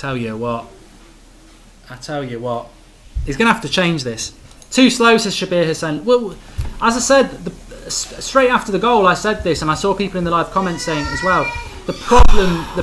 tell you what. He's going to have to change this. Too slow, says Shabir Hussain. Well, as I said, straight after the goal, I said this, and I saw people in the live comments saying it as well. The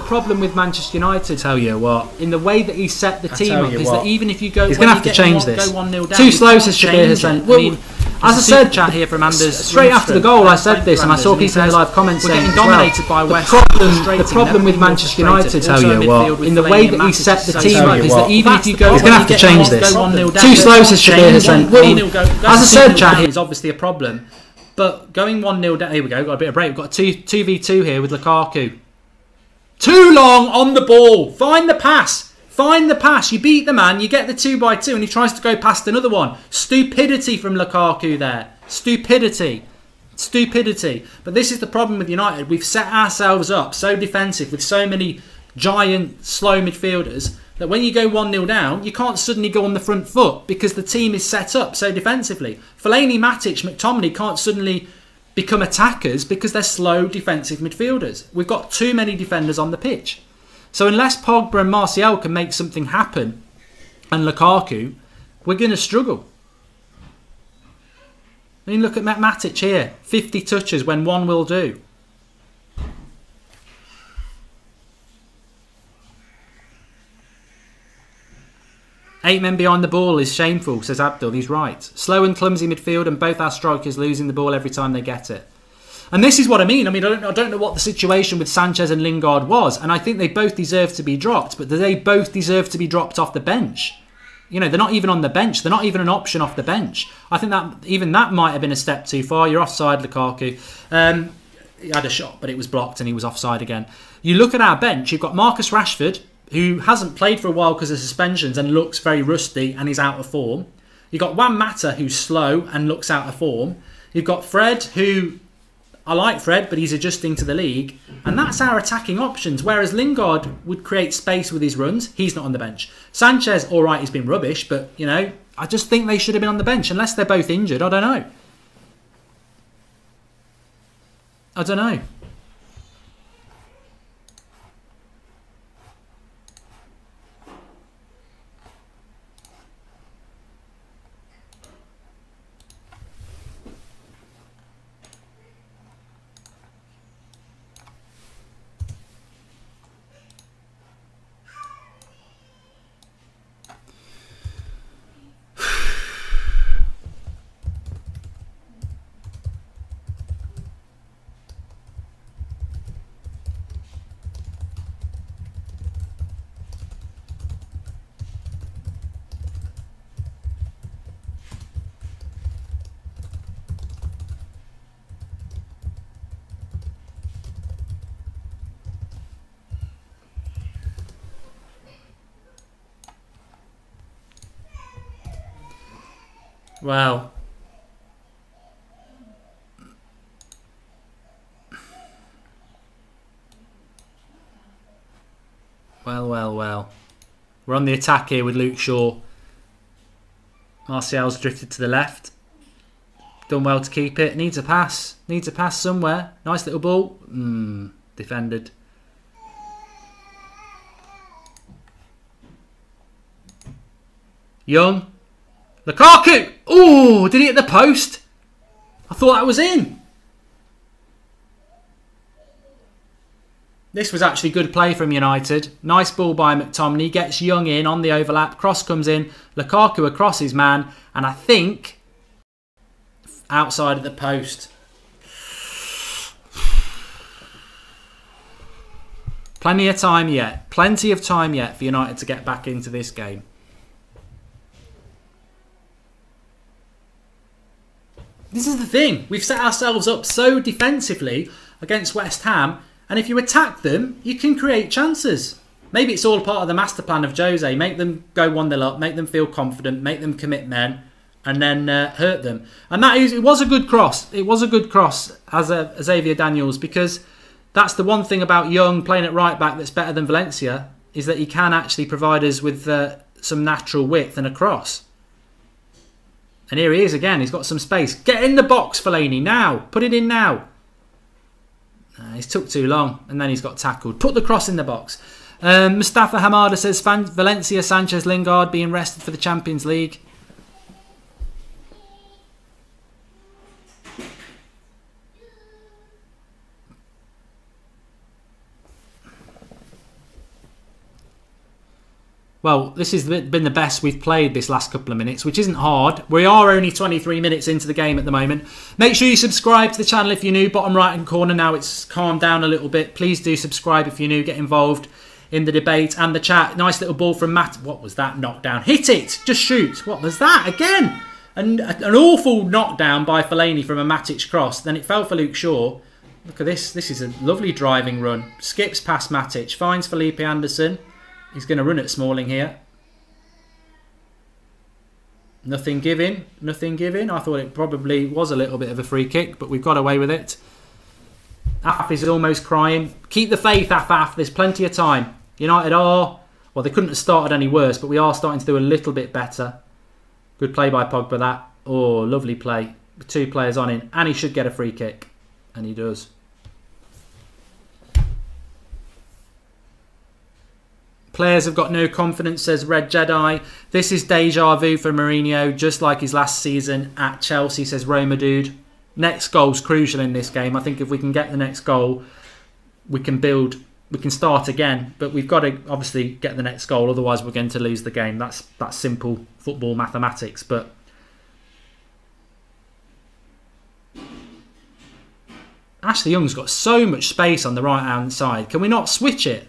problem with Manchester United, tell you what, in the way that he set the team up, is that even if you go, he's going to have to change this. Too slow, says Shabir Hussain. Well, as I said, chat here from Anders. Straight after the goal, I said this, and I saw people in the live comments saying getting dominated by West. The problem with Manchester United, tell you what, in the way that he set the team up, is that even if you go, he's going to have to change this. Too slow, says Shabir Hussain. Well, as I said, chat here is obviously a problem, but going 1-0 down. Here we go. Got a bit of break. We've got 2v2 here with Lukaku. Too long on the ball. Find the pass. Find the pass. You beat the man. You get the 2x2 and he tries to go past another one. Stupidity from Lukaku there. Stupidity. But this is the problem with United. We've set ourselves up so defensive with so many giant, slow midfielders that when you go 1-0 down, you can't suddenly go on the front foot because the team is set up so defensively. Fellaini, Matic, McTominay can't suddenly become attackers because they're slow defensive midfielders. We've got too many defenders on the pitch. So unless Pogba and Martial can make something happen, and Lukaku, we're going to struggle. I mean, look at Matic here. 50 touches when one will do. Eight men behind the ball is shameful, says Abdul. He's right. Slow and clumsy midfield and both our strikers losing the ball every time they get it. And this is what I mean. I don't know what the situation with Sanchez and Lingard was. And I think they both deserve to be dropped. But do they both deserve to be dropped off the bench? You know, they're not even on the bench. They're not even an option off the bench. I think that even that might have been a step too far. You're offside, Lukaku. He had a shot, but it was blocked and he was offside again. You look at our bench. You've got Marcus Rashford, who hasn't played for a while because of suspensions and looks very rusty and is out of form. You've got Juan Mata, who's slow and looks out of form. You've got Fred, who... I like Fred, but he's adjusting to the league. And that's our attacking options. Whereas Lingard would create space with his runs. He's not on the bench. Sanchez, all right, he's been rubbish. But, you know, I just think they should have been on the bench. Unless they're both injured. I don't know. Well, we're on the attack here with Luke Shaw. Martial's drifted to the left. Done well to keep it. Needs a pass somewhere. Nice little ball. Defended. Young. Lukaku! Oh, did he hit the post? I thought that was in. This was actually good play from United. Nice ball by McTominay. Gets Young in on the overlap. Cross comes in. Lukaku across his man. And I think outside of the post. Plenty of time yet. Plenty of time yet for United to get back into this game. This is the thing. We've set ourselves up so defensively against West Ham. And if you attack them, you can create chances. Maybe it's all part of the master plan of Jose. Make them go 1-0 up. Make them feel confident. Make them commit men. And then hurt them. And it was a good cross. It was a good cross as Xavier Daniels. Because that's the one thing about Young playing at right back that's better than Valencia. Is that he can actually provide us with some natural width and a cross. And here he is again. He's got some space. Get in the box, Fellaini, now. Put it in now. He's took too long. And then he's got tackled. Put the cross in the box. Mustafa Hamada says Valencia, Sanchez, Lingard being rested for the Champions League. Well, this has been the best we've played this last couple of minutes, which isn't hard. We are only 23 minutes into the game at the moment. Make sure you subscribe to the channel if you're new. Bottom right hand corner now, it's calmed down a little bit. Please do subscribe if you're new. Get involved in the debate and the chat. Nice little ball from Matt. What was that knockdown? Hit it! Just shoot. What was that? Again! And an awful knockdown by Fellaini from a Matic cross. Then it fell for Luke Shaw. Look at this. This is a lovely driving run. Skips past Matic. Finds Felipe Anderson. He's going to run at Smalling here. Nothing giving. Nothing giving. I thought it probably was a little bit of a free kick, but we've got away with it. Af is almost crying. Keep the faith, Af. There's plenty of time. United are... Well, they couldn't have started any worse, but we are starting to do a little bit better. Good play by Pogba, that. Oh, lovely play. With 2 players on in. And he should get a free kick. And he does. Players have got no confidence, says Red Jedi. This is deja vu for Mourinho, just like his last season at Chelsea, says Roma Dude. Next goal's crucial in this game. I think if we can get the next goal, we can start again. But we've got to obviously get the next goal, otherwise we're going to lose the game. That's simple football mathematics. But Ashley Young's got so much space on the right-hand side. Can we not switch it?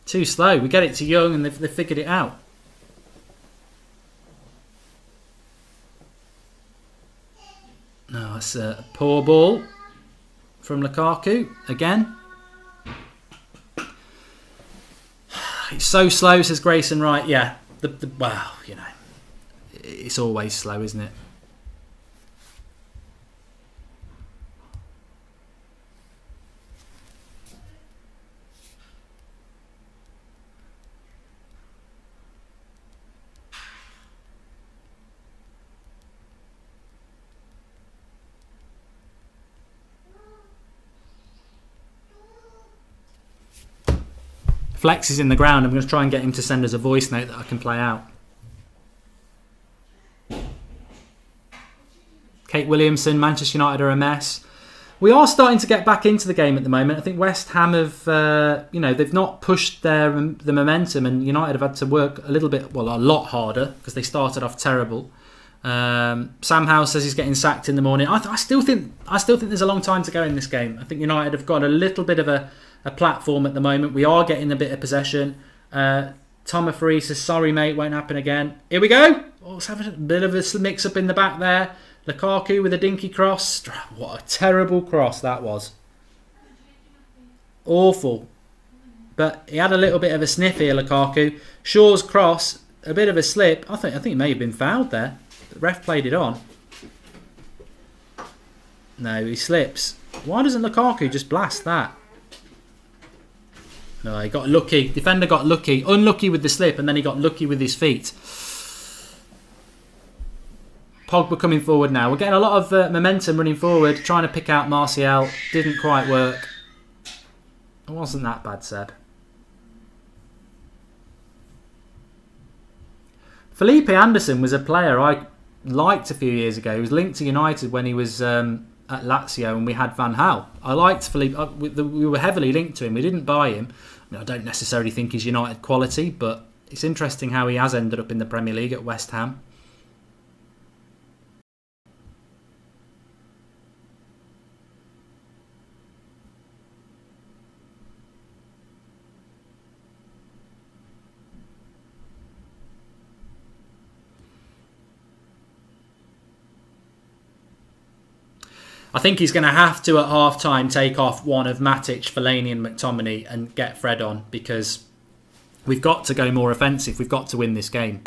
Too slow. We get it to Young and they've figured it out. No, it's a poor ball from Lukaku again. It's so slow, says Grayson Wright. Yeah, well, you know, it's always slow, isn't it? Flex is in the ground. I'm going to try and get him to send us a voice note that I can play out. Kate Williamson, Manchester United are a mess. We are starting to get back into the game at the moment. I think West Ham have, they've not pushed the momentum, and United have had to work a little bit, well, a lot harder because they started off terrible. Sam House says he's getting sacked in the morning. I still think there's a long time to go in this game. I think United have got a little bit of a platform at the moment. We are getting a bit of possession. Tom Free says, sorry mate, won't happen again. Here we go. Oh, it's having a bit of a mix up in the back there. Lukaku with a dinky cross. What a terrible cross that was. Awful. But he had a little bit of a sniff here, Lukaku. Shaw's cross, a bit of a slip. I think he may have been fouled there. The ref played it on. No, he slips. Why doesn't Lukaku just blast that? No, he got lucky. Defender got lucky. Unlucky with the slip, and then he got lucky with his feet. Pogba coming forward now. We're getting a lot of momentum running forward, trying to pick out Martial. Didn't quite work. It wasn't that bad, Seb. Felipe Anderson was a player I liked a few years ago. He was linked to United when he was at Lazio, and we had Van Gaal. I liked Felipe. We were heavily linked to him. We didn't buy him. I don't necessarily think he's United quality, but it's interesting how he has ended up in the Premier League at West Ham. I think he's going to have to, at half-time, take off one of Matic, Fellaini and McTominay and get Fred on, because we've got to go more offensive. We've got to win this game.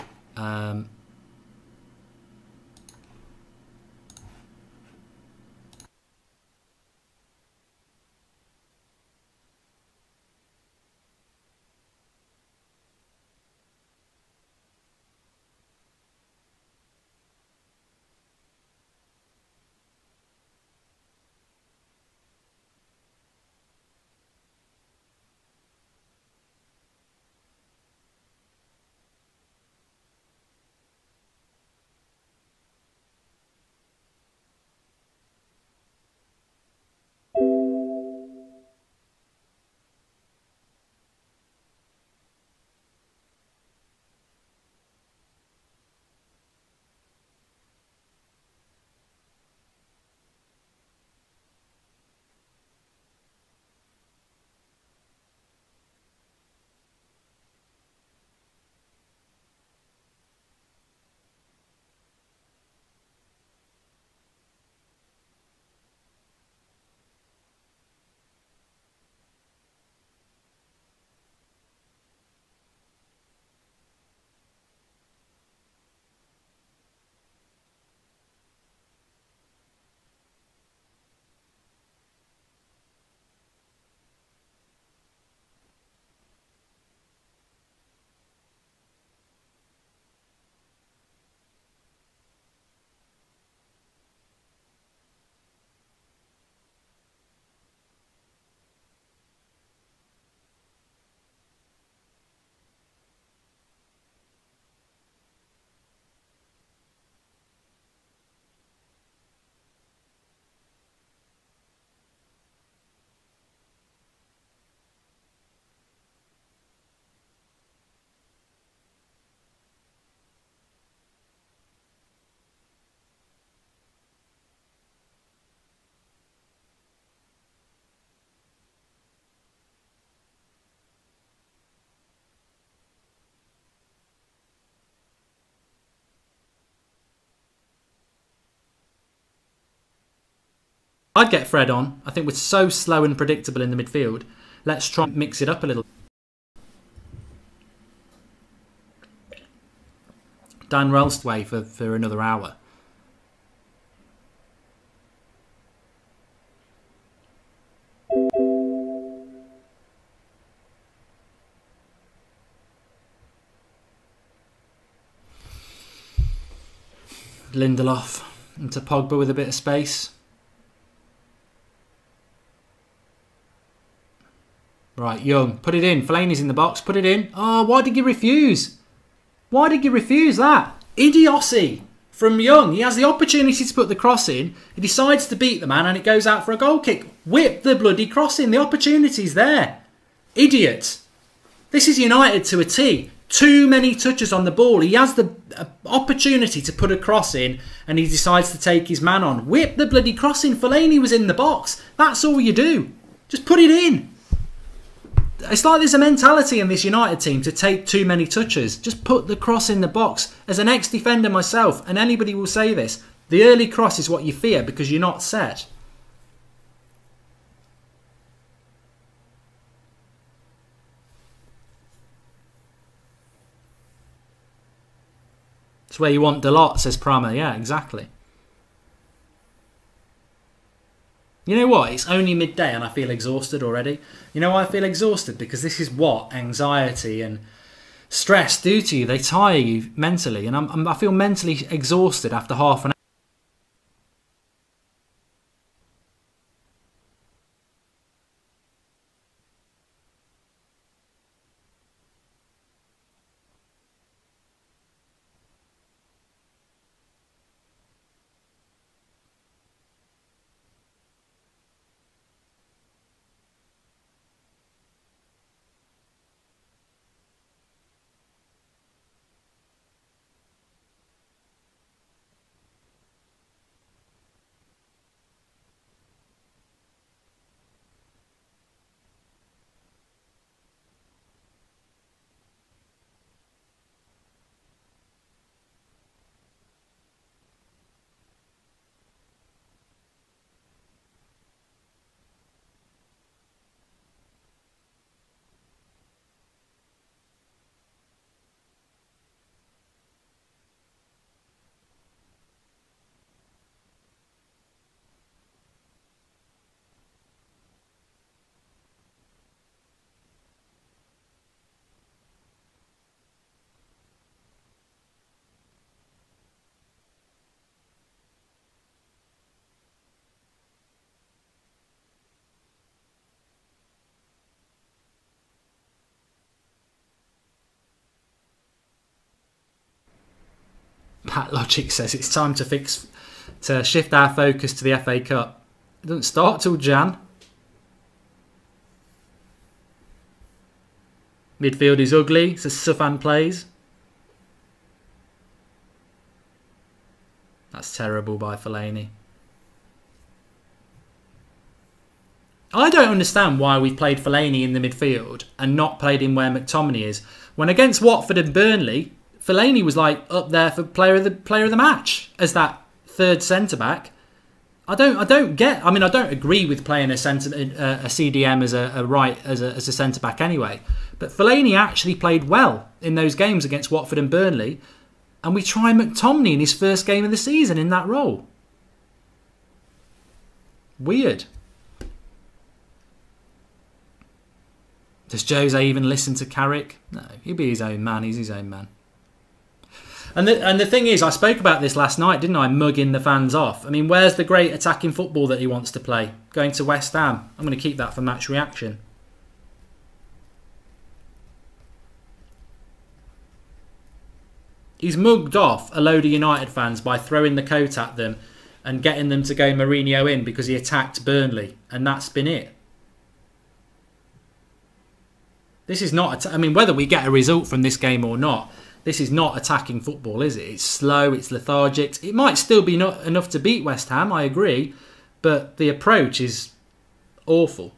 I'd get Fred on. I think we're so slow and predictable in the midfield. Let's try and mix it up a little. Dan Ralstway for another hour. Lindelof into Pogba with a bit of space. Right, Young, put it in. Fellaini's in the box, put it in. Oh, why did you refuse? Why did you refuse that? Idiocy from Young. He has the opportunity to put the cross in. He decides to beat the man and it goes out for a goal kick. Whip the bloody cross in. The opportunity's there. Idiot. This is United to a T. Too many touches on the ball. He has the opportunity to put a cross in and he decides to take his man on. Whip the bloody cross in. Fellaini was in the box. That's all you do. Just put it in. It's like there's a mentality in this United team to take too many touches. Just put the cross in the box. As an ex-defender myself, and anybody will say this, the early cross is what you fear because you're not set. It's where you want Dalot, says Prama. Yeah, exactly. You know what? It's only midday and I feel exhausted already. You know why I feel exhausted? Because this is what anxiety and stress do to you. They tire you mentally. And I feel mentally exhausted after half an hour. Pat Logic says it's time to shift our focus to the FA Cup. It doesn't start till Jan. Midfield is ugly, says Sufan Plays. That's terrible by Fellaini. I don't understand why we've played Fellaini in the midfield and not played him where McTominay is. When against Watford and Burnley, Fellaini was like up there for player of the match as that third centre back. I don't get. I mean, I don't agree with playing a CDM as a centre back anyway. But Fellaini actually played well in those games against Watford and Burnley, and we try McTominay in his first game of the season in that role. Weird. Does Jose even listen to Carrick? No, he'll be his own man. He's his own man. And the thing is, I spoke about this last night, didn't I? Mugging the fans off. I mean, where's the great attacking football that he wants to play? Going to West Ham. I'm going to keep that for match reaction. He's mugged off a load of United fans by throwing the coat at them and getting them to go Mourinho in because he attacked Burnley. And that's been it. This is not... I mean, whether we get a result from this game or not... This is not attacking football, is it? It's slow, it's lethargic. It might still be not enough to beat West Ham, I agree. But the approach is awful.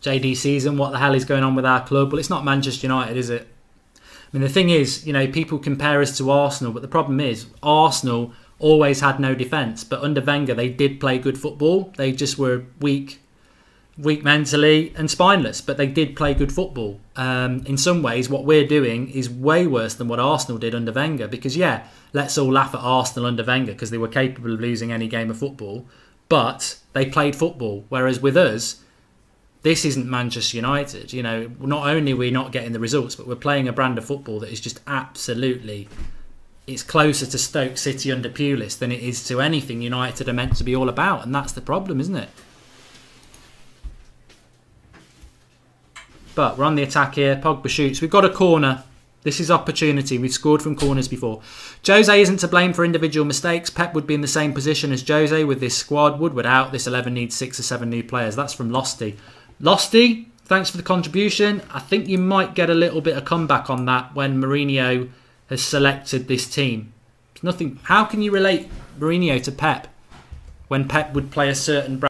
JD season, what the hell is going on with our club? Well, it's not Manchester United, is it? I mean, the thing is, you know, people compare us to Arsenal, but the problem is Arsenal always had no defence. But under Wenger, they did play good football. They just were weak mentally and spineless, but they did play good football. In some ways, what we're doing is way worse than what Arsenal did under Wenger, because yeah, let's all laugh at Arsenal under Wenger because they were capable of losing any game of football, but they played football. Whereas with us, this isn't Manchester United. You know, not only are we not getting the results, but we're playing a brand of football that is just absolutely, it's closer to Stoke City under Pulis than it is to anything United are meant to be all about, and that's the problem, isn't it? But we're on the attack here. Pogba shoots. We've got a corner. This is opportunity. We've scored from corners before. Jose isn't to blame for individual mistakes. Pep would be in the same position as Jose with this squad. Woodward out. This 11 needs 6 or 7 new players. That's from Losty. Losty, thanks for the contribution. I think you might get a little bit of comeback on that when Mourinho has selected this team. There's nothing. How can you relate Mourinho to Pep when Pep would play a certain brand?